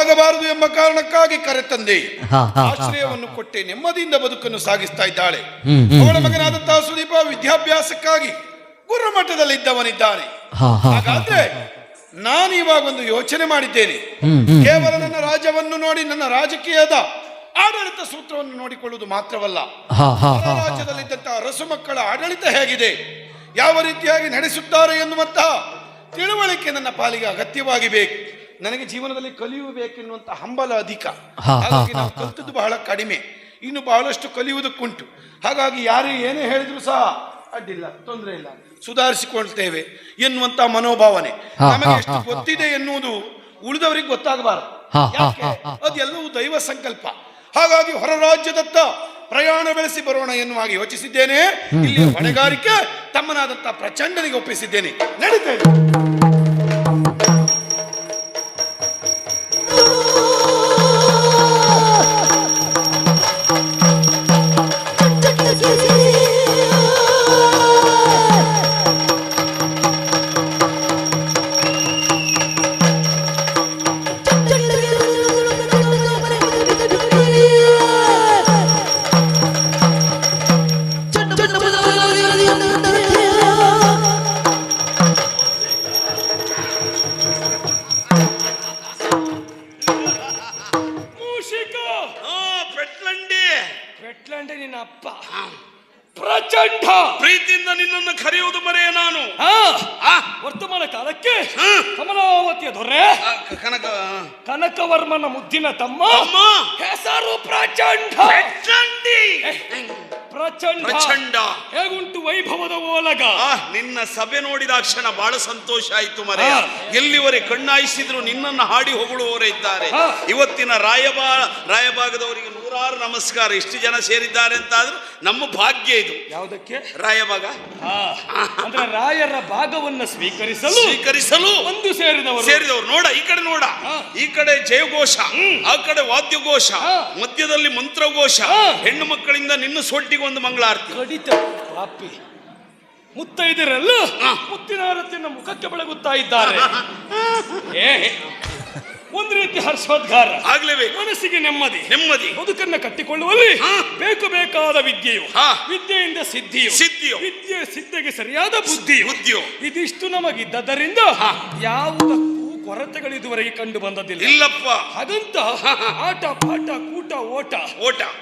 ಮಲಗಬಾರದು ಎಂಬ ಕಾರಣಕ್ಕಾಗಿ ಕರೆತಂದೆ. ಆಶ್ರಯವನ್ನು ಕೊಟ್ಟೆ, ನೆಮ್ಮದಿಯಿಂದ ಬದುಕನ್ನು ಸಾಗಿಸ್ತಾ ಇದ್ದಾಳೆ. ಅವಳ ಮಗನಾದಂತಹ ಸುದೀಪ ವಿದ್ಯಾಭ್ಯಾಸಕ್ಕಾಗಿ ಗುರುಮಠದಲ್ಲಿದ್ದವನಿದ್ದಾನೆ. ಹಾಗಾದ್ರೆ ನಾನು ಇವಾಗ ಒಂದು ಯೋಚನೆ ಮಾಡಿದ್ದೇನೆ. ಕೇವಲ ನನ್ನ ರಾಜ್ಯವನ್ನು ನೋಡಿ, ನನ್ನ ರಾಜಕೀಯದ ಆಡಳಿತ ಸೂತ್ರವನ್ನು ನೋಡಿಕೊಳ್ಳುವುದು ಮಾತ್ರವಲ್ಲ, ರಾಜ್ಯದಲ್ಲಿದ್ದಂತಹ ಅರಸು ಮಕ್ಕಳ ಆಡಳಿತ ಹೇಗಿದೆ, ಯಾವ ರೀತಿಯಾಗಿ ನಡೆಸುತ್ತಾರೆ ಎನ್ನುವಂತಹ ತಿಳುವಳಿಕೆ ನನ್ನ ಪಾಲಿಗೆ ಅಗತ್ಯವಾಗಿ ಬೇಕು. ನನಗೆ ಜೀವನದಲ್ಲಿ ಕಲಿಯಬೇಕೆನ್ನುವಂತ ಹಂಬಲ ಅಧಿಕ. ಹಾಗಾಗಿ ನಾನು ಕಲಿತದ್ದು ಬಹಳ ಕಡಿಮೆ, ಇನ್ನು ಬಹಳಷ್ಟು ಕಲಿಯುವುದಕ್ಕುಂಟು. ಹಾಗಾಗಿ ಯಾರು ಏನೇ ಹೇಳಿದ್ರು ಸಹ ಅಡ್ಡಿಲ್ಲ, ತೊಂದರೆ ಇಲ್ಲ, ಸುಧಾರಿಸಿಕೊಳ್ತೇವೆ ಎನ್ನುವಂತ ಮನೋಭಾವನೆ ನಮಗೆ ಎಷ್ಟು ಗೊತ್ತಿದೆ ಎನ್ನುವುದು ಉಳಿದವರಿಗೆ ಗೊತ್ತಾಗಬಾರದು. ಅದೆಲ್ಲವೂ ದೈವ ಸಂಕಲ್ಪ. ಹಾಗಾಗಿ ಹೊರ ರಾಜ್ಯದತ್ತ ಪ್ರಯಾಣ ಬೆಳೆಸಿ ಬರೋಣ ಎನ್ನುವಾಗಿ ಯೋಚಿಸಿದ್ದೇನೆ. ಇಲ್ಲಿ ಹೊಣೆಗಾರಿಕೆ ತಮ್ಮನಾದಂತಹ ಪ್ರಚಂಡನಿಗೆ ಒಪ್ಪಿಸಿದ್ದೇನೆ. ನಡೀತೇನೆ. ಪ್ರಚಂಡ ಪ್ರೀತಿಯಿಂದ ನಿನ್ನನ್ನು ಕರೆಯುವುದು ಮರೆಯ ನಾನು. ವರ್ತಮಾನ ಕಾಲಕ್ಕೆ ಕಮಲಾವತಿಯ ದೊರೆ ಕನಕವರ್ಮನ ಮುದ್ದಿನ ತಮ್ಮ ಹೆಸರು ಪ್ರಚಂಡ. ಪ್ರಚಂಡ ಹೇಗುಂಟು ವೈಭವದ ಓಲಗ. ನಿನ್ನ ಸಭೆ ನೋಡಿದ ಕ್ಷಣ ಬಹಳ ಸಂತೋಷ ಆಯ್ತು ಮರೆಯ. ಎಲ್ಲಿವರೆ ಕಣ್ಣಾಯಿಸಿದ್ರು ನಿನ್ನನ್ನು ಹಾಡಿ ಹೊಗಳುವವರೇ ಇದ್ದಾರೆ. ಇವತ್ತಿನ ರಾಯಭಾಗದವರಿಗೆ ನೂರಾರು ನಮಸ್ಕಾರ. ಇಷ್ಟು ಜನ ಸೇರಿದ್ದಾರೆ ಅಂತ ಆದ್ರೂ ನಮ್ಮ ಭಾಗ್ಯ ಇದು. ಯಾವುದಕ್ಕೆ? ರಾಯಭಾಗ ಅಂದ್ರೆ ರಾಯರ ಭಾಗವನ್ನು ಸ್ವೀಕರಿಸಲು ಒಂದು ಸೇರಿದವರು. ನೋಡ, ಈ ಕಡೆ ನೋಡ, ಈ ಕಡೆ ಜಯಘೋಷ, ಆ ಕಡೆ ವಾದ್ಯಘೋಷ, ಮಧ್ಯದಲ್ಲಿ ಮಂತ್ರಘೋಷ, ಹೆಣ್ಣು ಮಕ್ಕಳಿಂದ ನಿನ್ನ ಸೊಟ್ಟಿಗೆ ಒಂದು ಮಂಗಳಾರತಿ. ಕಡಿತ ಪಾಪಿ ಮುತ್ತೈದರೆಲ್ಲ ಮುತ್ತಿನ ಆರತಿಯನ್ನು ಮುಖಕ್ಕೆ ಬೆಳಗುತ್ತಾ ಇದ್ದಾರೆ. ಒಂದು ರೀತಿ ಹರ್ಷೋದ್ಗಾರ ಆಗ್ಲೇಬೇಕು. ಮನಸ್ಸಿಗೆ ನೆಮ್ಮದಿ ಬದುಕನ್ನು ಕಟ್ಟಿಕೊಳ್ಳುವಲ್ಲಿ ಬೇಕಾದ ವಿದ್ಯೆಯಿಂದ ಸಿದ್ಧಿಯು ವಿದ್ಯೆ ಸಿದ್ಧಿಗೆ ಸರಿಯಾದ ಬುದ್ಧಿಯು ಇದಿಷ್ಟು ನಮಗಿದ್ದರಿಂದ ಯಾವುದಕ್ಕೂ ಕೊರತೆಗಳು ಇದುವರೆಗೆ ಕಂಡು ಬಂದದಿಲ್ಲ. ಇಲ್ಲಪ್ಪ. ಹಾಗಂತ ಆಟ ಪಾಠ ಕೂಟ ಓಟ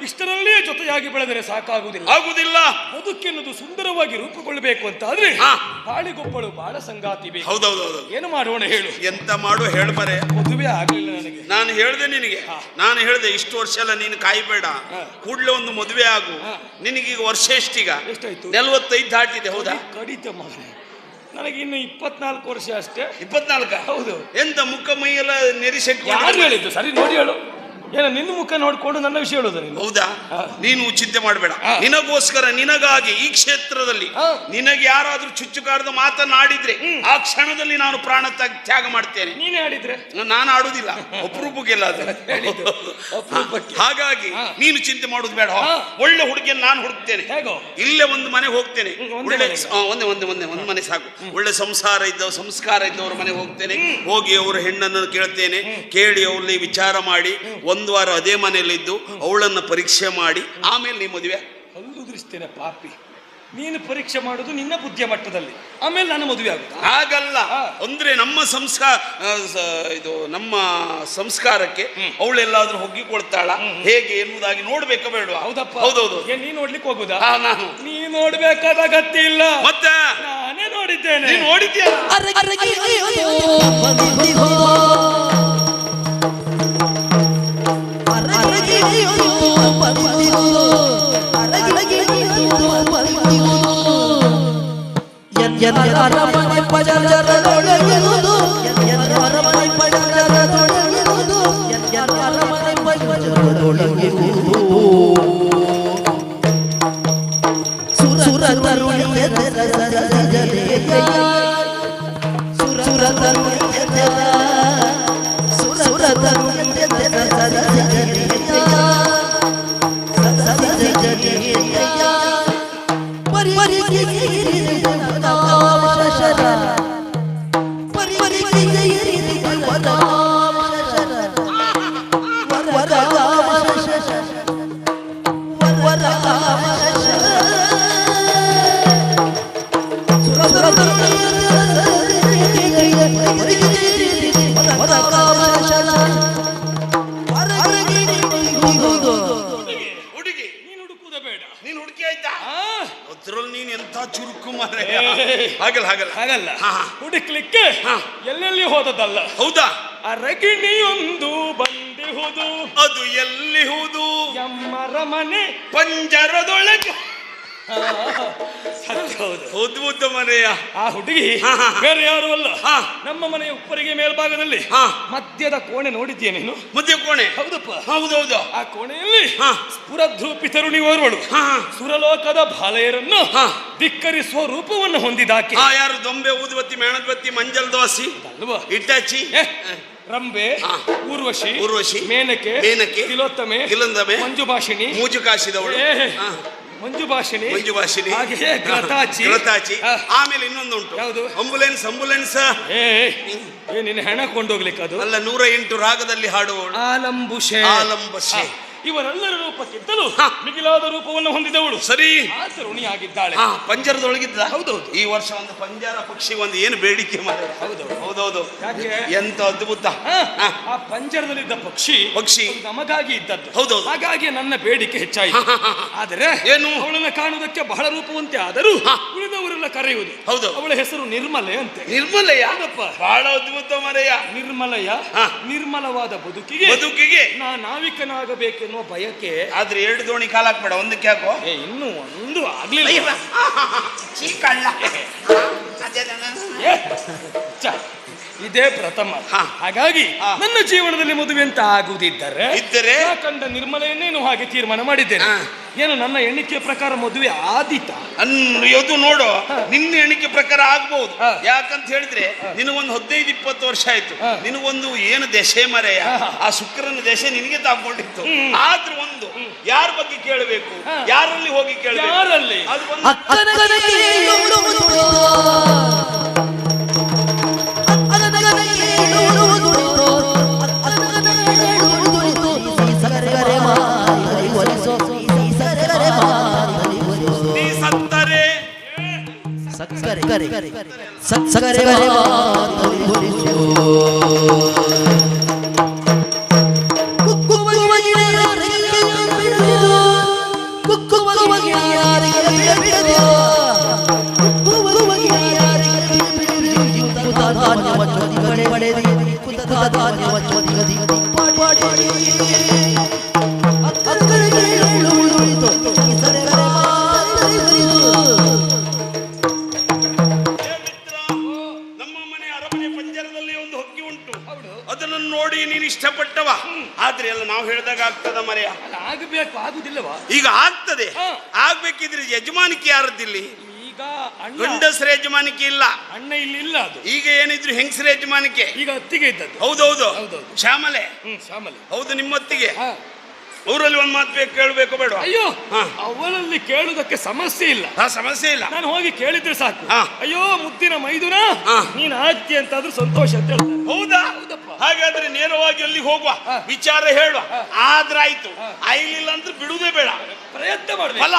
ಇಷ್ಟರಲ್ಲೇ ಜೊತೆಯಾಗಿ ಬೆಳೆದರೆ ಆಗುವುದಿಲ್ಲ. ಬದುಕೆನ್ನುವುದು ಸುಂದರವಾಗಿ ರೂಪುಗೊಳ್ಳಬೇಕು ಅಂತ ಆದ್ರೆ ಬಾಳಿಗೊಬ್ಬಳು ಬಾಳ ಸಂಗಾತಿ ಬೇಕು. ಹೌದೌದು. ಏನು ಮಾಡೋಣ ಹೇಳು? ಎಂತ ಮಾಡು ಹೇಳ್ಬರೆ. ಮದುವೆ ಆಗ್ಲಿಲ್ಲ ನನಗೆ. ನಾನು ಹೇಳ್ದೆ ನಿನಗೆ, ಇಷ್ಟು ವರ್ಷ ಎಲ್ಲ ನೀನು ಕಾಯಬೇಡ, ಕೂಡ್ಲೆ ಒಂದು ಮದುವೆ ಆಗು. ನಿನಗೀಗ ವರ್ಷ ಎಷ್ಟೀಗ? ಎಷ್ಟಾಯ್ತು? 45 ದಾಟಿದೆ. ಹೌದಾ? ಕಡಿತ ಮಗನೇ, ನನಗೆ ಇನ್ನು 24 ವರ್ಷ ಅಷ್ಟೇ. 24? ಹೌದು. ಎಂತ ಮುಖ ಮೈಯೆಲ್ಲ ನೆರಿಸೆಟ್ಟು ಯಾರು ಹೇಳಿದ್ದು? ಸರಿ ನೋಡಿ ಹೇಳು. ಏನ ನಿನ್ನ ಮುಖ ನೋಡ್ಕೊಂಡು ನನ್ನ ವಿಷಯ ಹೇಳುದು? ಹೌದಾ? ನೀನು ಚಿಂತೆ ಮಾಡಬೇಡ. ನಿನಗೋಸ್ಕರ, ನಿನಗಾಗಿ ಈ ಕ್ಷೇತ್ರದಲ್ಲಿ ನಿನಗೆ ಯಾರಾದ್ರೂ ಚುಚ್ಚುಕಾರದ ಮಾತನಾಡಿದ್ರೆ ಆ ಕ್ಷಣದಲ್ಲಿ ನಾನು ಪ್ರಾಣ ತ್ಯಾಗ ಮಾಡ್ತೇನೆ. ನೀನೇ ಆಡಿದ್ರೆ? ನಾನು ಆಡುದಿಲ್ಲ, ಅಪರೂಪಕ್ಕೆಲ್ಲ ಅದು. ಹಾಗಾಗಿ ನೀನು ಚಿಂತೆ ಮಾಡುದು ಬೇಡ. ಒಳ್ಳೆ ಹುಡುಗಿಯನ್ನು ನಾನು ಹುಡುಕ್ತೇನೆ. ಇಲ್ಲೇ ಒಂದು ಮನೆ ಹೋಗ್ತೇನೆ. ಒಳ್ಳೆ ಒಂದು ಮನೆ ಸಾಕು. ಒಳ್ಳೆ ಸಂಸ್ಕಾರ ಇದ್ದವರ ಮನೆ ಹೋಗ್ತೇನೆ. ಹೋಗಿ ಅವರ ಹೆಣ್ಣನ್ನು ಕೇಳ್ತೇನೆ. ಕೇಳಿ ಅವರಲ್ಲಿ ವಿಚಾರ ಮಾಡಿ ಒಂದು ವಾರ ಅದೇ ಮನೆಯಲ್ಲಿದ್ದು ಅವಳನ್ನು ಪರೀಕ್ಷೆ ಮಾಡಿ ಆಮೇಲೆ ನೀ ಮದುವೆ. ಉದುರಿಸ್ತೇನೆ ಪಾಪಿ. ನೀನು ಪರೀಕ್ಷೆ ಮಾಡುದು ನಿನ್ನ ಬುದ್ಧಿಯ ಮಟ್ಟದಲ್ಲಿ, ಆಮೇಲೆ ನಾನು ಮದುವೆ ಆಗುದು. ಹಾಗಲ್ಲ. ಅಂದ್ರೆ ನಮ್ಮ ಸಂಸ್ಕಾರಕ್ಕೆ ಅವಳೆಲ್ಲಾದ್ರೂ ಹೊಗ್ಗಿಕೊಳ್ತಾಳ ಹೇಗೆ ಎನ್ನುವುದಾಗಿ ನೋಡ್ಬೇಕಾ ಬೇಡವಾ? ಹೌದಪ್ಪ. ಹೌದೌದು. ನೀ ನೋಡ್ಲಿಕ್ಕೆ ಹೋಗುದಾ? ನಾನು. ನೀ ನೋಡ್ಬೇಕಾದ ಅಗತ್ಯ ಇಲ್ಲ. ಮತ್ತೆ ನಾನೇ ನೋಡಿದ್ದೇನೆ. ನೀನು ನೋಡಿದ್ಯಾ? ಅರಮನೆ ಪಜರದೊಳಗಿರುವುದು ಅರಮನೆ ಪಜರದೊಳಗಿರುವುದು ಅರಮನೆ ಪಜರದೊಳಗಿರುವುದು ಸುರತರುಣಿಯ ಹಾಗಲ್ಲ ಹಾಗಲ್ಲ ಹಾಗಲ್ಲ. ಹಾ, ಹಾ. ಹುಡುಕ್ಲಿಕ್ಕೆ ಹಾ. ಎಲ್ಲೆಲ್ಲಿ ಹೋದದ್ದಲ್ಲ. ಹೌದಾ? ಅರಗಿಣಿಯೊಂದು ಬಂದಿಹುದು, ಅದು ಎಲ್ಲಿಹುದು? ಎಮ್ಮರ ಮನೆ ಪಂಜರದೊಳಗೆ. ಸತ್ಯ ಹೌದು. ಅದ್ಭುತ ಮನೆಯ ಆ ಹುಡುಗಿ ಹಾ, ಹಾ, ಹಾ. ಬೇರೆ ಯಾರು ಅಲ್ಲ, ಹಾ. ನಮ್ಮ ಮನೆಯ ಉಪ್ಪರಿಗೆ ಮೇಲ್ಭಾಗದಲ್ಲಿ ಹಾ. ಮಧ್ಯದ ಕೋಣೆ ನೋಡಿದ್ಯಾ ನೀನು? ಮಧ್ಯ ಕೋಣೆ. ಹೌದಪ್ಪ. ಹೌದೌದು. ಆ ಕೋಣೆಯಲ್ಲಿ ಹಾ. ಸ್ಫುರಧೂಪಿ ತರುಣಿವರ್ವಳು ಹಾ, ಹಾ. ಸುರಲೋಕದ ಬಾಲೆಯರನ್ನು ಹಾ. ಧಿಕ್ಕರಿಸುವ ರೂಪವನ್ನು ಹೊಂದಿದಾಕೆ. ಯಾರು? ದೊಂಬೆ, ಊದುಬತ್ತಿ, ಮೇಣದಬತ್ತಿ, ಮಂಜಲ್ ದೋಸಿ, ಅಲ್ವಾ? ಇಟ್ಟಾಚಿ, ರಂಬೆ, ಹಾ. ಊರ್ವಶಿ, ಮೇನಕೆ, ತಿಲೋತ್ತಮೆ, ತಿಲೋತ್ತಮೆ, ಮಂಜುಭಾಷಿಣಿ, ಮೂಜು ಕಾಸಿದವಳು, ಮಂಜುಭಾಷಿಣಿ, ಹಾಗೆಯೇ ಗ್ರತಾಚಿ. ಆಮೇಲೆ ಇನ್ನೊಂದು ಉಂಟು. ಯಾವುದು? ಅಂಬುಲೆನ್ಸ್. ನಿನ್ನ ಹೆಣ ಕೊಂಡೋಗ್ಲಿಕ್ಕೆ ಅದು ಅಲ್ಲ, 108 ರಾಗದಲ್ಲಿ ಹಾಡುವವಳು ಆಲಂಬುಷೆ. ಇವರೆಲ್ಲರ ರೂಪಕ್ಕಿಂತಲೂ ಮಿಗಿಲಾದ ರೂಪವನ್ನು ಹೊಂದಿದವಳು. ಸರಿ, ತರುಣಿಯಾಗಿದ್ದಾಳೆ. ಪಂಜರದೊಳಗಿದ್ದ. ಹೌದೌದು. ಈ ವರ್ಷ ಒಂದು ಪಂಜರ ಪಕ್ಷಿ ಒಂದು ಏನು ಬೇಡಿಕೆ ಮಾಡಿ. ಹೌದೌದು. ಯಾಕೆ? ಎಂತ ಅದ್ಭುತ. ಆ ಪಂಜರದಲ್ಲಿದ್ದ ಪಕ್ಷಿ ನಮಗಾಗಿ ಇದ್ದದ್ದು. ಹೌದೌದು. ಹಾಗಾಗಿ ನನ್ನ ಬೇಡಿಕೆ ಹೆಚ್ಚಾಯಿತು. ಆದರೆ ಏನು? ಅವಳನ್ನ ಕಾಣುವುದಕ್ಕೆ ಬಹಳ ರೂಪವಂತೆ ಆದರೂ ಉಳಿದವರೆಲ್ಲ ಕರೆಯುವುದು. ಹೌದು. ಅವಳ ಹೆಸರು ನಿರ್ಮಲೆ ಅಂತೆ. ನಿರ್ಮಲಯ? ಬಹಳ ಅದ್ಭುತ ಮರೆಯ. ನಿರ್ಮಲಯ. ನಿರ್ಮಲವಾದ ಬದುಕಿಗೆ ನಾವಿಕನಾಗಬೇಕೆನ್ನುವ ಬಯಕೆ. ಆದ್ರೆ 2 ದೋಣಿ ಕಾಲ ಹಾಕ್ಬೇಡ, ಒಂದಕ್ಕೆ ಹಾಕೋ. ಇನ್ನೂ ಒಂದು ಆಗ್ಲಿಲ್ಲ. ಇದೇ ಪ್ರಥಮ. ಹಾಗಾಗಿ ನನ್ನ ಜೀವನದಲ್ಲಿ ಮದುವೆ ಅಂತ ಆಗುವುದಿದ್ದರೆ ಕಂಡ ನಿರ್ಮಲೆಯನ್ನೇನು ಹಾಗೆ ತೀರ್ಮಾನ ಮಾಡಿದ್ದೇನೆ. ಏನು ನನ್ನ ಎಣಿಕೆ ಪ್ರಕಾರ ಮದುವೆ ಆದೀತ ಅದು ನೋಡು, ನಿನ್ನ ಎಣಿಕೆ ಪ್ರಕಾರ ಆಗ್ಬಹುದು. ಯಾಕಂತ ಹೇಳಿದ್ರೆ ನಿನಗೊಂದು 15-20 ವರ್ಷ ಆಯ್ತು. ನಿನಗೊಂದು ಏನು ದಶೆ ಮರೆಯ, ಆ ಶುಕ್ರನ ದಶೆ ನಿನಗೆ ತಾಕೊಂಡಿತ್ತು. ಆದ್ರೂ ಒಂದು ಯಾರ ಬಗ್ಗೆ ಕೇಳಬೇಕು, ಯಾರಲ್ಲಿ ಹೋಗಿ ಕೇಳಬೇಕು? ಯಾರಲ್ಲಿ? ಇಷ್ಟಪಟ್ಟವ. ಆದ್ರೆ ಎಲ್ಲ ನಾವು ಹೇಳಿದಾಗ ಆಗ್ತದ ಮರೆಯ? ಆಗಬೇಕು, ಆಗುದಿಲ್ಲವಾ? ಈಗ ಆಗ್ತದೆ. ಆಗ್ಬೇಕಿದ್ರೆ ಯಜಮಾನಿಕೆ ಯಾರದ್ದಿಲ್ಲಿ? ಈಗ ಗಂಡಸರ ಯಜಮಾನಿಕೆ ಇಲ್ಲ, ಅಣ್ಣ ಇಲ್ಲಿ ಇಲ್ಲ. ಅದು ಈಗ ಏನಿದ್ರು ಹೆಂಗಸರ ಯಜಮಾನಿಕೆ. ಈಗ ಅತ್ತಿಗೆ ಇದ್ದದ್ದು. ಹೌದೌದು. ಶ್ಯಾಮಲೆ. ಹೌದು, ನಿಮ್ಮೊತ್ತಿಗೆ. ಅವರಲ್ಲಿ ಒಂದು ಮಾತು ಬೇಕು, ಕೇಳಬೇಕು ಬೇಡ? ಅಯ್ಯೋ, ಅವರಲ್ಲಿ ಕೇಳುವುದಕ್ಕೆ ಸಮಸ್ಯೆ ಇಲ್ಲ. ಸಮಸ್ಯೆ ಇಲ್ಲ, ನಾನು ಹೋಗಿ ಕೇಳಿದ್ರೆ ಸಾಕು. ಅಯ್ಯೋ ಮುದ್ದಿನ ಮೈದುನ ನೀನ್ ಆಗ್ತಿ ಅಂತಾದ್ರೂ ಸಂತೋಷ ಅಂತ ಹೇಳ್ತಾರೆ. ಹೌದಾ? ಹಾಗಾದ್ರೆ ನೇರವಾಗಿ ಅಲ್ಲಿ ಹೋಗುವ, ವಿಚಾರ ಹೇಳುವ. ಆದ್ರಾಯ್ತು, ಆಯ್ಲಿಲ್ಲ ಅಂದ್ರೆ ಬಿಡುವುದೇ ಬೇಡ, ಪ್ರಯತ್ನ ಮಾಡ್ಬೇಕು. ಅಲ್ಲ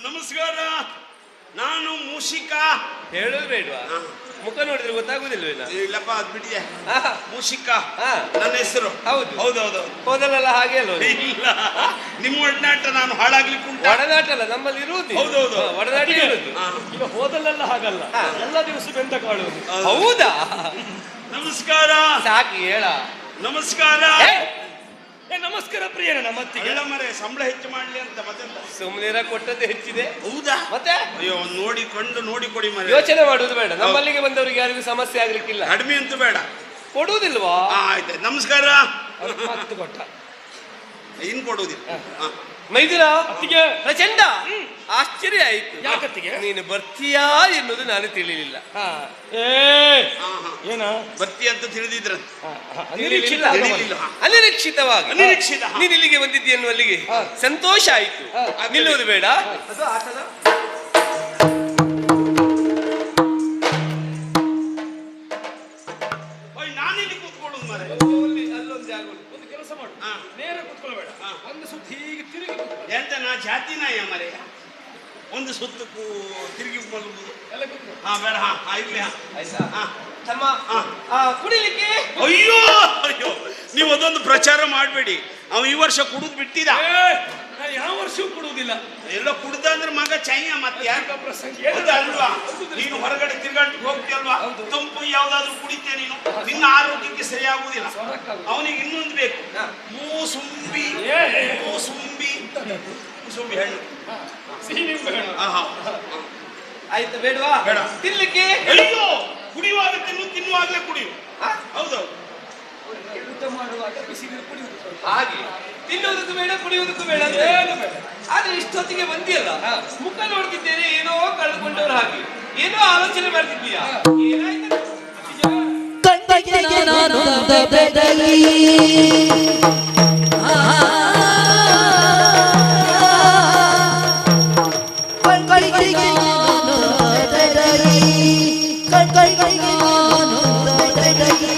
ನಮಸ್ಕಾರ. ನಾನು ಮೂಷಿಕ. ಹೇಳೋದು ಬೇಡವಾ? ಮುಖ ನೋಡಿದ್ರೆ ಗೊತ್ತಾಗುದಿಲ್ವೇನ? ಇಲ್ಲಪ್ಪ, ಅದ್ ಬಿಟ್ಟಿದೆ. ಮೂಷಿಕ ನನ್ನ ಹೆಸರು. ಹೌದು ಹೌದೌದು. ಹೋದಲ್ಲ ಹಾಗೆ ಅಲ್ವ? ಇಲ್ಲ, ನಿಮ್ಮ ಒಡನಾಟ ನಾನು ಹಾಳಾಗ್ಲಿಕ್ಕೆ ಉಂಟು. ಒಡನಾಟ ಅಲ್ಲ, ನಮ್ಮಲ್ಲಿ ಇರುವುದು. ಹೌದೌದು, ಒಡನಾಟ ಇರುವುದು. ಈಗ ಹೋದಲ್ಲೆಲ್ಲ ಹಾಗಲ್ಲ, ಎಲ್ಲ ದಿವಸ ಬೆಂದ ಕಾಳುವುದು. ಹೌದಾ? ನಮಸ್ಕಾರ. ಸಾಕು ಹೇಳ. ನಮಸ್ಕಾರ. ನಮಸ್ಕಾರ ಪ್ರಿಯನ. ನಮ್ಮತ್ತಿಗೆ ಮರೆ ಸಂಬಳ ಹೆಚ್ಚು ಮಾಡ್ಲಿ ಅಂತ ಮತ್ತೆ ಸುಮ್ಮನೆ ಕೊಟ್ಟದ್ದು ಹೆಚ್ಚಿದೆ. ಹೌದಾ? ಮತ್ತೆ ಅಯ್ಯೋ, ನೋಡಿ ಕೊಡಿ ಮರೆ. ಯೋಚನೆ ಮಾಡುವುದು ಬೇಡ. ನಮ್ಮಲ್ಲಿಗೆ ಬಂದವರಿಗೆ ಯಾರಿಗೂ ಸಮಸ್ಯೆ ಆಗ್ಲಿಕ್ಕಿಲ್ಲ. ಕಡಿಮೆ ಅಂತೂ ಬೇಡ. ಕೊಡುವುದಿಲ್ವಾ? ಆಯ್ತು, ನಮಸ್ಕಾರ. ಮತ್ತೆ ಕೊಟ್ಟ ಇನ್ ಕೊಡುವುದಿಲ್ಲ. ಮೈದುನ ಅತ್ತಿಗೆ ಪ್ರಚಂಡ ಆಶ್ಚರ್ಯ ಆಯ್ತು. ಯಾಕತ್ತಿಗೆ? ನೀನು ಬರ್ತೀಯಾ ಎನ್ನುವುದು ನಾನು ತಿಳಿಲಿಲ್ಲ. ಏ ಏನ ಬರ್ತಿ ಅಂತ ತಿಳಿದಿದ್ರ ಅನಿರೀಕ್ಷಿತ ಆಗಮನ. ಅನಿರೀಕ್ಷಿತವಾಗಿ ಅನಿರೀಕ್ಷಿತ. ನೀನು ಇಲ್ಲಿಗೆ ಬಂದಿದ್ದೀ ಎನ್ನುವಲ್ಲಿಗೆ ಸಂತೋಷ ಆಯ್ತು. ನಿಲ್ಲುವುದು ಬೇಡ. ಅದು ಆಟದ ನಾನಿಲ್ಲಿ ಕೂತ್ಕೊಳ್ಳುದು ಮರೆ. ಅಲ್ಲೊಂದು ಜಾಗ ಉಂಟು. ಒಂದು ಕೆಲಸ ಮಾಡು, ನೇರ ಕೂತ್ಕೊಳ್ಬೇಡ, ಒಂದು ಸುತ್ತಿ ಹೀಗೆ ತಿರುಗಿ ಕೂತ್ಕೊ. ಎಂತ ನಾ ಜಾತಿ ನಾಯ ಮರೆ. ಒಂದು ಸುತ್ತಕ್ಕೂ ತಿರುಗಿ ಮಲಗುದು. ಎಲ್ಲ ಕೂತ್ಕೊ. ಬೇಡ ಇರ್ಲಿ. ಆಯ್ತಾ? ಹಾ. ತಮ್ಮ ಕುಡಿಲಿಕ್ಕೆ ಅಯ್ಯೋ ಅಯ್ಯೋ, ನೀವು ಅದೊಂದು ಪ್ರಚಾರ ಮಾಡಬೇಡಿ. ಅವ ಈ ವರ್ಷ ಕುಡಿದು ಬಿಟ್ಟಿದ. ನಾ ಯಾವ ವರ್ಷವೂ ಕೊಡುವುದಿಲ್ಲ. ಎಲ್ಲ ಕುಡ್ದ ಅಂದ್ರೆ ಮಗ ಚೈಯ ಮತ್ತೆ ಯಾಕೆ ಪ್ರಸಂಗ ಅಲ್ವಾ? ನೀನು ಹೊರಗಡೆ ತಿರ್ಗಾಟಕ್ಕೆ ಹೋಗ್ತೀಯಲ್ವಾ? ತಂಪು ಯಾವ್ದಾದ್ರು ಕುಡಿತೀಯ ನೀನು, ನಿನ್ನ ಆರೋಗ್ಯಕ್ಕೆ ಸರಿಯಾಗುವುದಿಲ್ಲ. ಅವನಿಗೆ ಇನ್ನೊಂದು ಬೇಕು, ಮೂಸುಂಬಿ. ಮೂಸುಂಬಿ ಮೂಸುಂಬಿ ಹೆಣ್ಣು, ಸಿಹಿ ನಿಂಬೆ ಹಣ್ಣು. ಆಯ್ತು ಬೇಡವಾ? ಬೇಡ. ತಿನ್ಲಿಕ್ಕೆ ಅಯ್ಯೋ, ಕುಡಿಯುವಾಗ ತಿನ್ನುವಾಗಲೇ ಕುಡಿಯು. ಹೌದೌದು. ಊಟ ಮಾಡುವಾಗ ಬಿಸಿನೀರು ಕುಡಿಯುವುದು. ಹಾಗೆ ತಿನ್ನುವುದಕ್ಕೂ ಬೇಡ ಕುಡಿಯುವುದಕ್ಕೂ ಬೇಡ ಅಂದ್ರೆ ಏನು ಬೇಡ. ಆದ್ರೆ ಇಷ್ಟೊತ್ತಿಗೆ ಬಂದಿಯಲ್ಲ, ಮುಖ ನೋಡ್ತಿದ್ದೇನೆ ಏನೋ ಕಳೆದುಕೊಂಡವ್ರು ಹಾಗೆ, ಏನೋ ಆಲೋಚನೆ ಮಾಡ್ತಿದ್ದೀಯಾ? ಏನಾಯ್ತು? ಕಣ್ಣಿಗೆ ನಾನು ಬೆದರಿ ಕಣ್ಣಿಗೆ ನಾನು ಬೆದರಿ ಕಣ್ಣಿಗೆ ನಾನು ಬೆದರಿ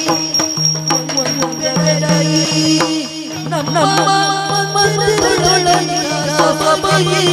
ಬೆದರಿ ನಮ್ಮ ಮಂದಿರದೊಳಗೆ ಸಭೆಯೇ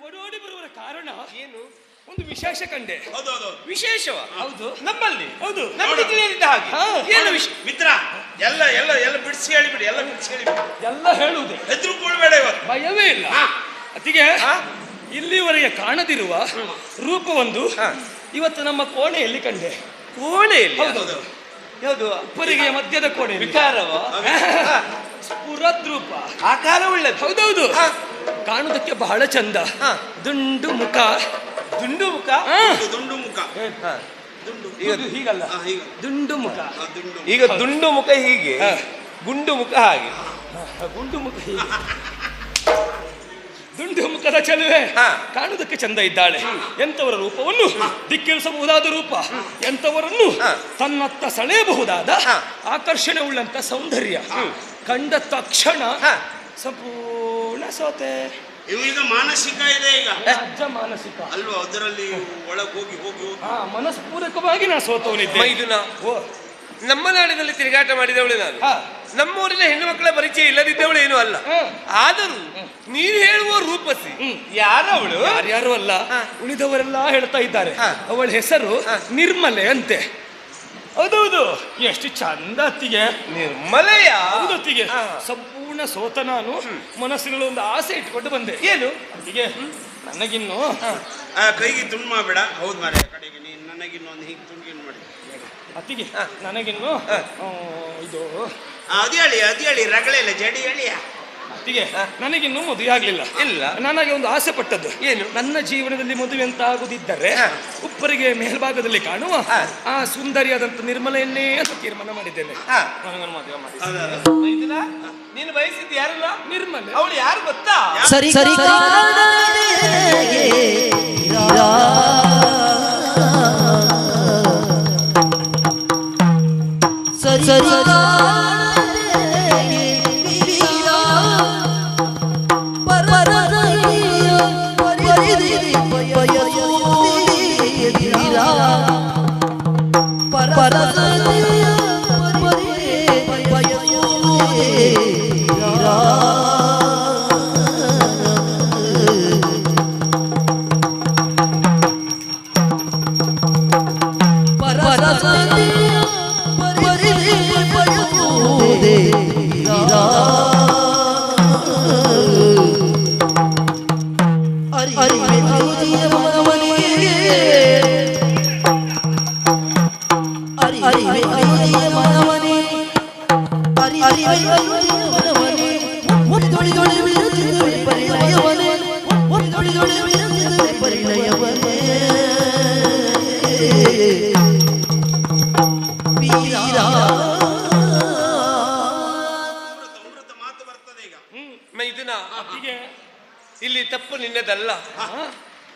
ಓಡೋಡಿ ಬರುವರ ಕಾರಣ ಏನು? ಒಂದು ವಿಶೇಷ ಕಂಡೆ. ವಿಶೇಷವ? ಹೌದು, ನಮ್ಮಲ್ಲಿ ಹೌದು, ನಮಗೆ ತಿಳಿಯಲಿದ್ದ ಹಾಗೆ. ಏನು ವಿಷಯ? ಮಿತ್ರ, ಎಲ್ಲ ಎಲ್ಲ ಎಲ್ಲ ಬಿಡಿಸಿ ಹೇಳಿಬಿಡಿ, ಎಲ್ಲ ಬಿಡಿಸಿ ಹೇಳಿಬಿಡಿ. ಎಲ್ಲ ಹೇಳುವುದೇ, ಹೆದರುಕೊಳ್ಬೇಡ ಇವತ್ತು. ಭಯವೇ ಇಲ್ಲ. ಅತಿಗೆ ಇಲ್ಲಿವರೆಗೆ ಕಾಣದಿರುವ ರೂಪವೊಂದು ಇವತ್ತು ನಮ್ಮ ಕೋಣೆಯಲ್ಲಿ ಕಂಡೆ. ಕೋಣೆಯಲ್ಲಿ? ಹೌದು, ಯಾವುದು? ಉಪ್ಪರಿಗೆ ಮಧ್ಯದ ಕೋಣೆ. ವಿಕಾರವ? ಸ್ಫುರದ್ರೂಪ, ಆಕಾರ ಉಳ್ಳದ್ದು. ಹೌದೌದು, ಕಾಣುವುದಕ್ಕೆ ಬಹಳ ಚಂದ. ದುಂಡು ಮುಖ. ದುಂಡು ಮುಖ? ದುಂಡು ಮುಖ. ಇದು ಹೀಗಲ್ಲ, ದುಂಡು ಮುಖ. ಈಗ ದುಂಡು ಮುಖ ಹೀಗೆ, ಗುಂಡು ಮುಖ ಹಾಗೆ. ಗುಂಡು ಮುಖ ಹೀಗೆ, ದುಂಡು ಮುಖದ ಚೆಲುವೆ ಕಾಣುವುದಕ್ಕೆ ಚಂದ ಇದ್ದಾಳೆ. ಎಂತವರ ರೂಪವನ್ನು ದಿಕ್ಕಿಳಿಸಬಹುದಾದ ರೂಪ, ಎಂತವರನ್ನು ತನ್ನತ್ತ ಸೆಳೆಯಬಹುದಾದ ಆಕರ್ಷಣೆ ಉಳ್ಳಂತ ಸೌಂದರ್ಯ. ಕಂಡ ತಕ್ಷಣ ಸಂಪೂರ್ಣ ಸೋತೆ. ಈಗ ಮಾನಸಿಕ ಇದೆ ಈಗ. ಅಜ್ಜ ಮಾನಸಿಕ ಅಲ್ವಾ? ಅದರಲ್ಲಿ ಒಳಗೆ ಹೋಗಿ ಹೋಗಿ ಹೋಗಿ ಮನಸ್ಪೂರ್ವಕವಾಗಿ ನಾ ಸೋತವನಿದ್ದೆ. ಮೈದುನ, ನಮ್ಮ ನಾಡಿನಲ್ಲಿ ತಿರುಗಾಟ ಮಾಡಿದವಳು ನಾನು. ನಮ್ಮೂರಿನ ಹೆಣ್ಣು ಮಕ್ಕಳ ಪರಿಚಯ ಇಲ್ಲದಿದ್ದವಳು ಏನೂ ಅಲ್ಲ. ಆದರೂ ನೀನು ಹೇಳುವ ರೂಪಸಿ ಯಾರವಳು? ಯಾರ್ಯಾರು ಅಲ್ಲ, ಉಳಿದವರೆಲ್ಲ ಹೇಳ್ತಾ ಇದ್ದಾರೆ. ಅವಳ ಹೆಸರು ನಿರ್ಮಲೆ ಅಂತೆ. ಹೌದೌದು, ಎಷ್ಟು ಚಂದ ಅತ್ತಿಗೆ. ನಿರ್ಮಲೆಯ? ಹೌದತ್ತಿಗೆ. ಸಂಪೂರ್ಣ ಸೋತ ನಾನು ಮನಸ್ಸಿನಲ್ಲಿ ಒಂದು ಆಸೆ ಇಟ್ಕೊಂಡು ಬಂದೆ. ಏನು? ಅತ್ತಿಗೆ, ನನಗಿನ್ನು ಕೈಗೆ ತುಂಡು ಮಾಡಬೇಡ. ಹೌದು ಮಾರೆ, ಕಡೆಗೆ ನೀನು ನನಗಿನ್ನೊಂದು ಹೀಗೆ ತುಂಡು ಮಾಡಿ ಅತ್ತಿಗೆ ನನಗಿನ್ನು ಇದು ಅದು ಹೇಳಿ ರಗಳೆ ಇಲ್ಲ ಜಡಿ ಹೇಳಿಯ. ಅತ್ತಿಗೆ ನನಗಿನ್ನೂ ಮದುವೆ ಆಗ್ಲಿಲ್ಲ. ಇಲ್ಲ. ನನಗೆ ಒಂದು ಆಸೆ ಪಟ್ಟದ್ದು ಏನು? ನನ್ನ ಜೀವನದಲ್ಲಿ ಮದುವೆ ಅಂತ ಆಗುದಿದ್ದರೆ ಉಪ್ಪರಿಗೆ ಮೇಲ್ಭಾಗದಲ್ಲಿ ಕಾಣುವ ಆ ಸುಂದರಿಯಾದಂತ ನಿರ್ಮಲೆಯನ್ನೇ ಅಂತ ತೀರ್ಮಾನ ಮಾಡಿದ್ದೇನೆ. ನನಗೊಂದು ಮದುವೆ ಮಾಡಿ. ಮೈದುನ, ನೀನು ಬಯಸಿದ್ದು ಯಾರಲ್ಲ? ನಿರ್ಮಲೆ. ಅವಳು ಯಾರು ಗೊತ್ತಾ? ಸರಿ ಸರಿ ಸರಿ ಸರಿ ಮೈದುನ, ಇಲ್ಲಿ ತಪ್ಪು ನಿನ್ನದಲ್ಲ,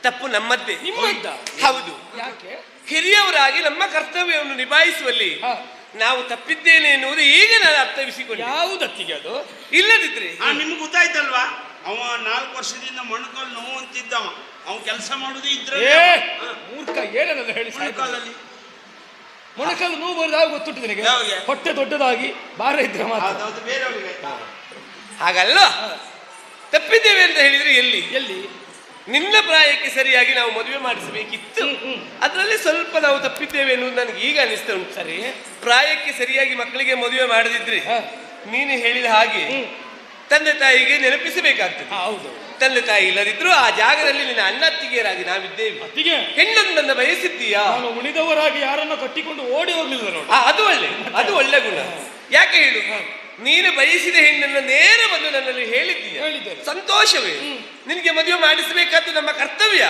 ತಪ್ಪು ನಮ್ಮದ್ದೇ. ನಿಮ್ಮದ್ದ? ಹೌದು. ಯಾಕೆ? ಹಿರಿಯವರಾಗಿ ನಮ್ಮ ಕರ್ತವ್ಯವನ್ನು ನಿಭಾಯಿಸುವಲ್ಲಿ ನಾವು ತಪ್ಪಿದ್ದೇನೆ ಎನ್ನುವುದು ಈಗ ನಾನು ಅರ್ಥವಿಸಿಕೊಂಡು. ಯಾವುದತ್ತಿಗೆ ಅದು? ಇಲ್ಲದಿದ್ರೆ ನಿಮ್ಗೆ ಗೊತ್ತಾಯ್ತಲ್ವಾ, ಅವ 4 ವರ್ಷದಿಂದ ಮೊಣಕಾಲು ನೋವು ಅಂತಿದ್ದವ, ಅವ ಕೆಲಸ ಮಾಡುದೇ ಇದ್ರೆ ಮೂರ್ಖ ಏನನ್ನ ಹೇಳಿ ಮೊಣಕಾಲಲ್ಲಿ ಮೊಣಕಾಲು ನೋವು ಬರೋದಾಗ ಗೊತ್ತುಂಟು ನಿನಗೆ. ಹೊಟ್ಟೆ ದೊಡ್ಡದಾಗಿ ಭಾರ ಇದ್ರೆ ಮಾತ್ರ. ಅದು ಬೇರೆಯವ್ರಿಗೆ ಹಾಗಲ್ಲ, ತಪ್ಪಿದ್ದೇವೆ ಅಂತ ಹೇಳಿದ್ರೆ ಎಲ್ಲಿ ಎಲ್ಲಿ ನಿನ್ನ ಪ್ರಾಯಕ್ಕೆ ಸರಿಯಾಗಿ ನಾವು ಮದುವೆ ಮಾಡಿಸಬೇಕಿತ್ತು. ಅದರಲ್ಲಿ ಸ್ವಲ್ಪ ನಾವು ತಪ್ಪಿದ್ದೇವೆ ಎನ್ನುವುದು ನನಗೆ ಈಗ ಅನಿಸ್ತಾ ಉಂಟು. ಸರಿ, ಪ್ರಾಯಕ್ಕೆ ಸರಿಯಾಗಿ ಮಕ್ಕಳಿಗೆ ಮದುವೆ ಮಾಡದಿದ್ರೆ ನೀನು ಹೇಳಿದ ಹಾಗೆ ತಂದೆ ತಾಯಿಗೆ ನೆನಪಿಸಬೇಕಾಗ್ತದೆ. ಹೌದು. ತಂದೆ ತಾಯಿ ಇಲ್ಲದಿದ್ರು ಆ ಜಾಗದಲ್ಲಿ ನಿನ್ನ ಅಣ್ಣತ್ತಿಗೆಯರಾಗಿ ನಾವಿದ್ದೇವೆ. ಅತ್ತಿಗೆ ಹೆಣ್ಣೊಂದನ್ನು ಬಯಸಿದ್ದೀಯಾ? ನಾನು ಉಳಿದವರಾಗಿ ಯಾರನ್ನ ಕಟ್ಟಿಕೊಂಡು ಓಡಿ ಹೋಗ್ಲಿಲ್ಲ ನೋಡಿ. ಅದು ಒಳ್ಳೆ ಗುಣ. ಯಾಕೆ ಹೇಳು, ನೀನು ಬಯಸಿದ ಹೆಣ್ಣನ್ನು ನೇರ ಬಂದು ನನ್ನಲ್ಲಿ ಹೇಳಿದ್ದೀಯ, ಸಂತೋಷವೇ. ನಿನಗೆ ಮದುವೆ ಮಾಡಿಸಬೇಕಾದ್ದು ನಮ್ಮ ಕರ್ತವ್ಯ.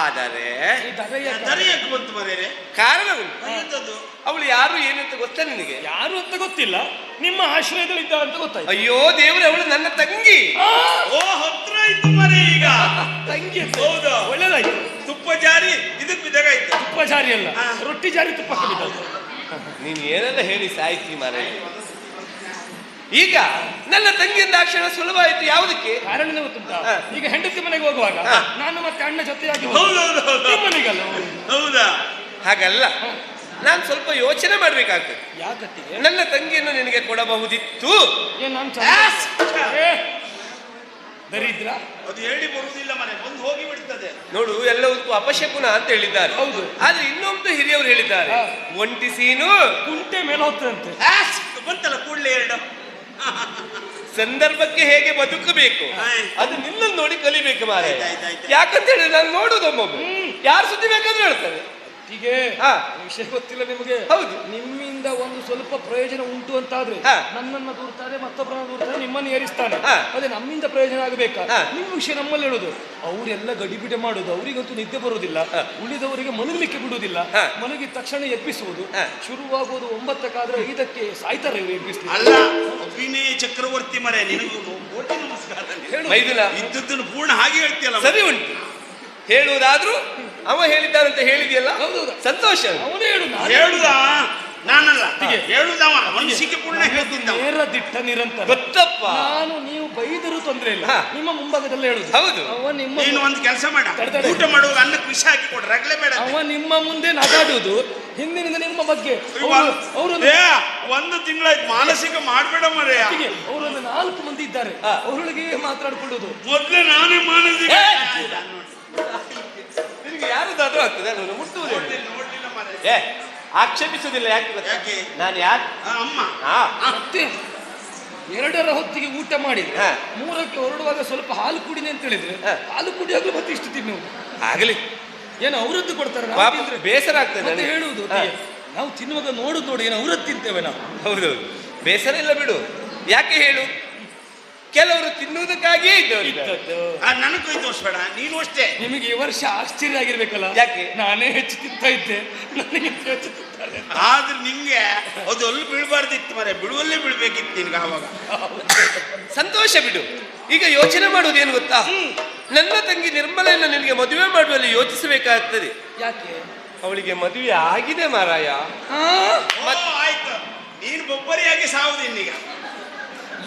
ಆದರೆ ದರೆಯಕ್ಕೆ ಬಂತು ಮರೇರೆ, ಕಾರಣ ಉಂಟು. ಅವಳು ಯಾರು ಏನು ಅಂತ ಗೊತ್ತಾ ನಿನಗೆ? ಯಾರು ಅಂತ ಗೊತ್ತಿಲ್ಲ, ನಿಮ್ಮ ಆಶ್ರಯದಲ್ಲಿದ್ದ ಅಂತ ಗೊತ್ತಾಯ್ತು. ಅಯ್ಯೋ ದೇವರೇ, ಅವಳು ನನ್ನ ತಂಗಿ. ಓ ಹತ್ರ ಇತ್ತು ಮರೆ ಈಗ ತಂಗಿ. ಹೌದು, ಒಳ್ಳೇದಾಯ್ತು. ತುಪ್ಪ ಜಾರಿ ಇದಕ್ಕೆ ಬಿದ್ದಾಗಾಯ್ತು. ತುಪ್ಪ ಜಾರಿ ಅಲ್ಲ, ರೊಟ್ಟಿ ಜಾರಿ ತುಪ್ಪಕ್ಕೆ ಬಿದ್ದದ್ದು. ನೀನು ಏನೆಲ್ಲ ಹೇಳಿ ಸಾಯ್ತಿ ಮಾರೇ. ಈಗ ನನ್ನ ತಂಗಿ ಅಂದಾಕ್ಷಣ ಸುಲಭ ಆಯ್ತು. ಯಾವುದಕ್ಕೆ? ಕಾರಣ ಗೊತ್ತುಂಟಾ? ಈಗ ಹೆಂಡತಿ ಮನೆಗೆ ಹೋಗುವಾಗ ನಾನು ಮತ್ತೆ ಅಣ್ಣ ಜೊತೆಯಾಗಿ ಮನೆಗಲ್ಲ. ಹೌದಾ? ಹಾಗಲ್ಲ, ನಾನು ಸ್ವಲ್ಪ ಯೋಚನೆ ಮಾಡ್ಬೇಕಾಗ್ತದೆ. ಯಾಕತ್ತಿಗೆ? ನನ್ನ ತಂಗಿಯನ್ನು ನಿನಗೆ ಕೊಡಬಹುದಿತ್ತು. ದರಿದ್ರ ಅದು ಹೇಳಿ ಬರುವುದಿಲ್ಲ ಮನೆ, ಬಂದು ಹೋಗಿ ಬಿಡ್ತದೆ. ನೋಡು, ಎಲ್ಲವಕ್ಕೂ ಅಪಶಕುನ ಅಂತ ಹೇಳಿದ್ದಾರೆ. ಹೌದು. ಆದ್ರೆ ಇನ್ನೊಂದು ಹಿರಿಯವರು ಹೇಳಿದ್ದಾರೆ, ಒಂಟಿ ಸೀನು ಕುಂಟೆ ಮೇಲೆ ಹೋಗ್ತದಂತೆ. ಬಂತಲ್ಲ ಕೂಡಲೇ ಎರಡು. ಸಂದರ್ಭಕ್ಕೆ ಹೇಗೆ ಬದುಕಬೇಕು ಅದು ನಿನ್ನನ್ನು ನೋಡಿ ಕಲಿಬೇಕು ಮಾರೆ. ಯಾಕಂತ ಹೇಳಿದ್ರೆ ನಾನು ನೋಡುದೊಮ್ಮೊಮ್ಮೆ ಯಾರು ಸುದ್ದಿ ಬೇಕಾದ್ರೂ ಹೇಳ್ತಾರೆ. ಹೀಗೆ ವಿಷಯ ಗೊತ್ತಿಲ್ಲ ನಿಮಗೆ? ಹೌದು. ನಿಮ್ಮಿಂದ ಒಂದು ಸ್ವಲ್ಪ ಪ್ರಯೋಜನ ಉಂಟು ಅಂತಾದ್ರೆ ನನ್ನನ್ನು ದೂರ್ತಾರೆ, ಮತ್ತೊಬ್ಬರನ್ನು ದೂರ್ತಾರೆ, ನಿಮ್ಮನ್ನು ಏರಿಸ್ತಾನೆ. ಅದೇ ನಮ್ಮಿಂದ ಪ್ರಯೋಜನ ಆಗಬೇಕಾ? ನಿಮ್ಮ ವಿಷಯ ನಮ್ಮಲ್ಲಿ ಹೇಳುದು. ಅವರೆಲ್ಲ ಗಡಿಬಿಡೆ ಮಾಡುದು, ಅವರಿಗಂತೂ ನಿದ್ದೆ ಬರುವುದಿಲ್ಲ, ಉಳಿದವರಿಗೆ ಮಲಗಲಿಕ್ಕೆ ಬಿಡುವುದಿಲ್ಲ. ಮಲಗಿದ ತಕ್ಷಣ ಎಬ್ಬಿಸುವುದು. ಶುರುವಾಗುವುದು 9ಕ್ಕೆ, 5ಕ್ಕೆ ಸಾಯ್ತಾರೆ ಎಬ್ಬಿಸ್ತಾರೆ. ಅಲ್ಲ, ಅಭಿನಯ ಚಕ್ರವರ್ತಿ ಮರೆ, ನಿನಗೂ ಕೋಟಿ ನಮಸ್ಕಾರ. ಇದ್ದದ್ದನ್ನು ಪೂರ್ಣ ಹಾಗೆ ಹೇಳ್ತೀಯಲ್ಲ. ಸರಿ ಉಂಟು, ಹೇಳುವುದಾದ್ರೂ ಅವ ಹೇಳಿದ್ದಾನಂತ ಹೇಳಿದೆಯಲ್ಲ, ಸಂತೋಷ. ಅವನೇ ಹೇಳುದಾ? ನಾನಲ್ಲ ಹೇಳುದವ, ಮನಸ್ಸಿಗೆ ಪೂರ್ಣ ಹೇಳ್ತಿದ್ದ. ನೇರ ದಿಟ್ಟ ನಿರಂತರ. ಗೊತ್ತಪ್ಪ, ನಾನು ನೀವು ಬೈದರೂ ತೊಂದ್ರೆ ಇಲ್ಲ, ನಿಮ್ಮ ಮುಂಭಾಗದಲ್ಲೇ ಹೇಳುದು. ಹೌದು. ಅವ ನಿಮ್ಮ ನೀನು ಒಂದು ಕೆಲಸ ಮಾಡ, ಊಟ ಮಾಡುವಾಗ ಅನ್ನಕ್ಕೆ ವಿಷ ಹಾಕಿ ಕೊಡ್ರೆ ರಗಳೆ ಬೇಡ. ಅವ ನಿಮ್ಮ ಮುಂದೆ ನಗಾಡುವುದು ಹಿಂದಿನಿಂದ ನಿಮ್ಮ ಬಗ್ಗೆ. ಅವರು 1 ತಿಂಗಳಾಯ್ತು, ಮಾನಸಿಕ ಮಾಡ್ಬೇಡ ಮರೆ. ಅವರೊಂದು 4 ಮಂದಿ ಇದ್ದಾರೆ, ಅವರೊಳಗೆ ಮಾತಾಡ್ಕೊಳ್ಳೋದು. ಮೊದ್ಲೇ ನಾನೇ ಮಾನಸಿಕ. ನಿನಗೆ ಯಾರದಾದ್ರೂ ಆಗ್ತದೆ, ನಾನು ಮುಟ್ಟುವುದೇ ಆಕ್ಷೇಪಿಸುವುದಿಲ್ಲ. ಯಾಕೆ ಗೊತ್ತಾ? ನಾನು ಯಾರು ಅಮ್ಮ. ಮತ್ತೆ 2ರ ಹೊತ್ತಿಗೆ ಊಟ ಮಾಡಿ 3ಕ್ಕೆ ಹೊರಡುವಾಗ ಸ್ವಲ್ಪ ಹಾಲು ಕುಡಿನಿ ಅಂತ ಹೇಳಿದ್ರೆ ಹಾಲು ಕುಡಿಯಾಗಲೂ ಮತ್ತೆ ಇಷ್ಟು ತಿನ್ನು. ಆಗಲಿ. ಏನು ಅವರದ್ದು ಕೊಡ್ತಾರೆ ಪಾಪ ಬೇಸರ ಆಗ್ತದೆ ಮತ್ತೆ ನನಗೆ. ಹೇಳುವುದು ನಾವು ತಿನ್ನುವಾಗ ನೋಡುದು ನೋಡಿ ಏನು ಅವರದ್ದು ತಿಂತೇವೆ ನಾವು. ಹೌದೌದು, ಬೇಸರ ಇಲ್ಲ ಬಿಡು. ಯಾಕೆ ಹೇಳು, ಕೆಲವರು ತಿನ್ನುವುದಕ್ಕಾಗಿಯೇ ಇದ್ದವರು. ನನಗೂ ಇದು ಬೇಡ, ನೀನು ಅಷ್ಟೇ. ನಿಮಗೆ ಈ ವರ್ಷ ಆಶ್ಚರ್ಯ ಆಗಿರ್ಬೇಕಲ್ಲ. ಯಾಕೆ? ನಾನೇ ಹೆಚ್ಚು ತಿಂತಾ ಇದ್ದೆ, ನನಗೆ ಹೆಚ್ಚು ತಿಂತಾರೆ. ಆದ್ರೆ ನಿಂಗೆ ಅದು ಅಲ್ಲಿ ಬೀಳ್ಬಾರ್ದಿತ್ತು ಮರೆ, ಬಿಡುವಲ್ಲೇ ಬೀಳ್ಬೇಕಿತ್ತು ನಿನ್ಗೆ ಆವಾಗ. ಸಂತೋಷ ಬಿಡು. ಈಗ ಯೋಚನೆ ಮಾಡುವುದೇನು ಗೊತ್ತಾ, ನನ್ನ ತಂಗಿ ನಿರ್ಮಲೆಯನ್ನು ನಿನಗೆ ಮದುವೆ ಮಾಡುವಲ್ಲಿ ಯೋಚಿಸಬೇಕಾಗ್ತದೆ. ಯಾಕೆ? ಅವಳಿಗೆ ಮದುವೆ ಆಗಿದೆ ಮಾರಾಯ. ಆಯ್ತು, ನೀನು ಬೊಬ್ಬರಿಯಾಗಿ ಸಾವುದು ಇನ್ನೀಗ.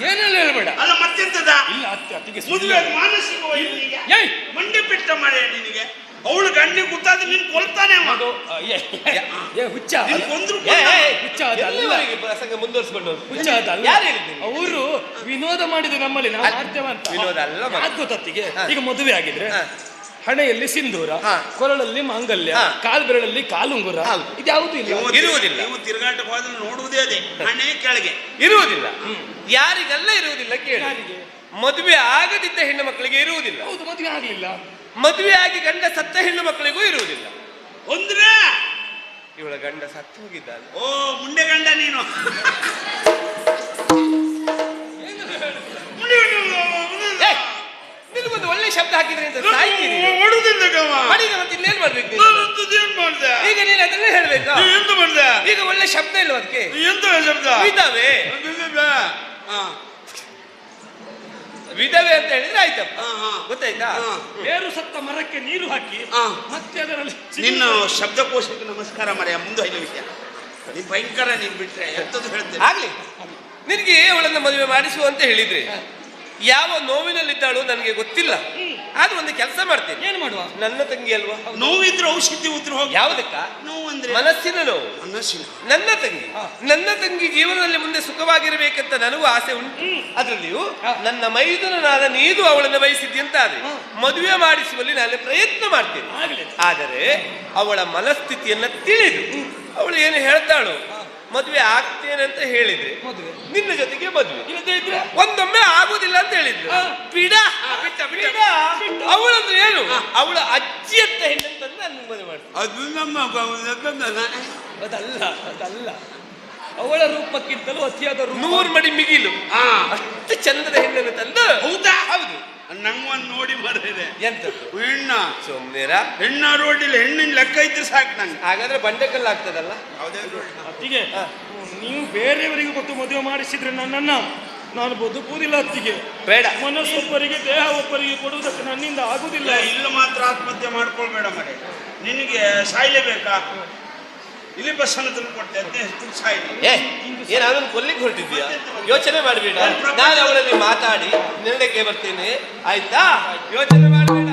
ಏನೆಲ್ಲ ಹೇಳ್ಬೇಡ. ಅಲ್ಲ ಮತ್ತೆಂತದ ಇಲ್ಲ ಅತ್ತಿಗೆ ಮದುವೆ ಮಾನಸಿಕ ಮಂಡಿ ಬಿಟ್ಟ ಮರೆ ನಿನಗೆ. ಅವಳು ಗಂಡಿ ಗೊತ್ತಾದ್ರೆ ನೀನ್ ಕೊಲ್ತಾನೆ ಅದು ಹುಚ್ಚ ಕೊಂದ್ರು ಹುಚ್ಚ ಅದಲ್ಲ. ಪ್ರಸಂಗ ಮುಂದುವರಿಸಿಕೊಂಡು ಹುಚ್ಚ ಅದಲ್ಲ. ಯಾರು ಹೇಳಿದ್ರು? ಅವರು ವಿನೋದ ಮಾಡಿದ್ರು ನಮ್ಮಲ್ಲಿ, ನಾವು ಮಾಡ್ತೇವೆ ಅಂತ. ವಿನೋದ ಅಲ್ಲ ಮಾರ್ರೆ. ಗೊತ್ತಿಗೆ ಈಗ ಮದುವೆ ಆಗಿದ್ರೆ ಹಣೆಯಲ್ಲಿ ಸಿಂಧೂರ, ಹಾ. ಕೊರಳಲ್ಲಿ ಮಾಂಗಲ್ಯ, ಹಾ. ಕಾಲ್ ಬೆರಳಲ್ಲಿ ಕಾಲುಂಗುರ, ಹೌದು. ಇದ್ಯಾವುದೂ ಇಲ್ಲ. ಇರುವುದಿಲ್ಲ. ನೀವು ತಿರುಗಾಟಕ್ಕೆ ಹೋದ್ರೆ ನೋಡುವುದೇ ಅದೇ, ಹಣೆ ಕೆಳಗೆ ಇರುವುದಿಲ್ಲ. ಯಾರಿಗೆಲ್ಲ ಇರುವುದಿಲ್ಲ ಕೇಳಿ. ಯಾರಿಗೆ? ಮದುವೆ ಆಗದಿದ್ದ ಹೆಣ್ಣು ಮಕ್ಕಳಿಗೆ ಇರುವುದಿಲ್ಲ. ಹೌದು, ಮದುವೆ ಆಗ್ಲಿಲ್ಲ. ಮದುವೆ ಆಗಿ ಗಂಡ ಸತ್ತ ಹೆಣ್ಣು ಮಕ್ಕಳಿಗೂ ಇರುವುದಿಲ್ಲ. ಅಂದ್ರೆ ಇವಳ ಗಂಡ ಸತ್ತು ಹೋಗಿದ್ದಾನೆ. ಓ ಮುಂಡೆ ಗಂಡ ನೀನು. ನಿನಗೊಂದು ಒಳ್ಳೆ ಶಬ್ದ ಹಾಕಿದ್ರೆ ಅಂತ ಸಾಯ್ತೀನಿ. ಹೊಡುದಿಲ್ಲ ಮಾಡಿದ ಮತ್ತೆ ಇನ್ನೇನ್ ಮಾಡ್ಬೇಕು ನೀನು? ಏನ್ ಮಾಡ್ದೆ ಈಗ ನೀನು ಅದನ್ನೇ ಹೇಳ್ಬೇಕಾ? ಎಂತ ಮಾಡ್ದೆ? ಈಗ ಒಳ್ಳೆ ಶಬ್ದ ಇಲ್ವ ಅದಕ್ಕೆ? ಎಂತ ಶಬ್ದ? ವಿಧವೆ. ಹಾ ವಿಧವೆ ಅಂತ ಹೇಳಿದ್ರೆ ಆಯ್ತಪ್ಪ, ಹಾ. ಗೊತ್ತಾಯ್ತಾ? ಬೇರು ಸತ್ತ ಮರಕ್ಕೆ ನೀರು ಹಾಕಿ ಹಾ. ಮತ್ತೆ ಅದರಲ್ಲಿ ನಿನ್ನ ಶಬ್ದಕೋಶಕ್ಕೆ ನಮಸ್ಕಾರ ಮರೆಯ. ಮುಂದೆ ಐದು ವಿಷಯ ನೀನ್ ಭಯಂಕರ, ನೀನ್ ಬಿಟ್ರೆ ಎಂತದ್ದು ಹೇಳ್ತೇನೆ. ಆಗ್ಲಿ, ನಿನಗೆ ಅವಳನ್ನ ಮದುವೆ ಮಾಡಿಸು ಅಂತ ಹೇಳಿದ್ರೆ ಯಾವ ನೋವಿನಲ್ಲಿದ್ದಾಳು ನನಗೆ ಗೊತ್ತಿಲ್ಲ. ಆದ್ರೂ ಒಂದು ಕೆಲಸ ಮಾಡ್ತೇನೆ. ಏನು ಮಾಡುವ? ನನ್ನ ತಂಗಿ ಅಲ್ವಾ? ನೋವಿದ್ರೆ ಔಷಧಿ ಉದ್ರು ಹೋಗಿ. ಯಾವುದಕ್ಕ? ನೋವು ಅಂದ್ರೆ ಮನಸ್ಸಿನ ನೋವು. ಮನಸ್ಸಿನ. ನನ್ನ ತಂಗಿ ಜೀವನದಲ್ಲಿ ಮುಂದೆ ಸುಖವಾಗಿರಬೇಕಂತ ನನಗೂ ಆಸೆ ಉಂಟು. ಅದರಲ್ಲಿಯೂ ನನ್ನ ಮೈದುನನಾದ ನೀನು ಅವಳನ್ನು ಬಯಸಿದ್ದಿ ಅಂತ ಆದ್ರೆ ಮದುವೆ ಮಾಡಿಸುವಲ್ಲಿ ನಾನು ಪ್ರಯತ್ನ ಮಾಡ್ತೇನೆ. ಆದರೆ ಅವಳ ಮನಸ್ಥಿತಿಯನ್ನ ತಿಳಿದು ಅವಳು ಏನು ಹೇಳ್ತಾಳು, ಮದುವೆ ಆಗ್ತೇನೆ ಅಂತ ಹೇಳಿದ್ರೆ ನಿನ್ನ ಜೊತೆಗೆ ಮದುವೆ, ಇಲ್ಲದೇ ಇದ್ರೆ ಒಂದೊಮ್ಮೆ ಆಗುದಿಲ್ಲ ಅಂತ ಹೇಳಿದ್ರು ಬಿಡ. ಅವಳಂದ್ರೆ ಏನು, ಅವಳ ಅಜ್ಜಿ ಅಂತ ಹೆಣ್ಣಂತಂದು ನನ್ನ ಮದುವೆ ಮಾಡ್ತೀನಿ. ಅದು ನಮ್ಮ ಅದಲ್ಲ ಅದಲ್ಲ, ಅವಳ ರೂಪಕ್ಕಿಂತಲೂ ಅತಿಯಾದ 100 ಮಡಿ ಮಿಗಿಲು ಅಷ್ಟು ಚಂದದ ಹೆಣ್ಣನ್ನು ತಂದು. ಹೌದಾ? ಹೌದು. ನಂಗೊಂದು ನೋಡಿ ಮರಿದೆ ಎಂತದ್ದು? ಹೆಣ್ಣ ಸೋಮ್ನೇರ ಹೆಣ್ಣ ರೋಡಿಲ್ಲ, ಹೆಣ್ಣಿನ ಲೆಕ್ಕ ಇದ್ರೆ ಸಾಕು ನಂಗೆ. ಹಾಗಾದ್ರೆ ಬಂಡೆಕಲ್ಲು ಆಗ್ತದಲ್ಲ. ಅತ್ತಿಗೆ ನೀವು ಬೇರೆಯವರಿಗೆ ಕೊಟ್ಟು ಮದುವೆ ಮಾಡಿಸಿದ್ರೆ ನನ್ನನ್ನ ನಾನು ಬದುಕುವುದಿಲ್ಲ ಅತ್ತಿಗೆ. ಬೇಡ. ಮನಸ್ಸೊಬ್ಬರಿಗೆ ದೇಹ ಒಬ್ಬರಿಗೆ ಕೊಡುವುದಕ್ಕೆ ನನ್ನಿಂದ ಆಗುದಿಲ್ಲ. ಇಲ್ಲ ಮಾತ್ರ ಆತ್ಮಹತ್ಯೆ ಮಾಡ್ಕೊಳ್ಬೇಡ ಮರೆ. ನಿನಗೆ ಸಾಯ್ಲೇಬೇಕಾ? ಇಲ್ಲಿ ಬಸ್ ಅನ್ನು ತಂದು ಕೊಟ್ಟೆ, ಅದೇ ಸಾಯ್ಲಿ. ಏನ್ ಅದನ್ನು ಕೊಲ್ಲಿಕ್ಕೆ ಹೊರಟಿದ್ಯಾ? ಯೋಚನೆ ಮಾಡಬೇಡ, ನಾನು ಅವಳಲ್ಲಿ ಮಾತಾಡಿ ನಿರ್ಣಯಕ್ಕೆ ಬರ್ತೇನೆ, ಆಯ್ತಾ? ಯೋಚನೆ ಮಾಡಬೇಡ.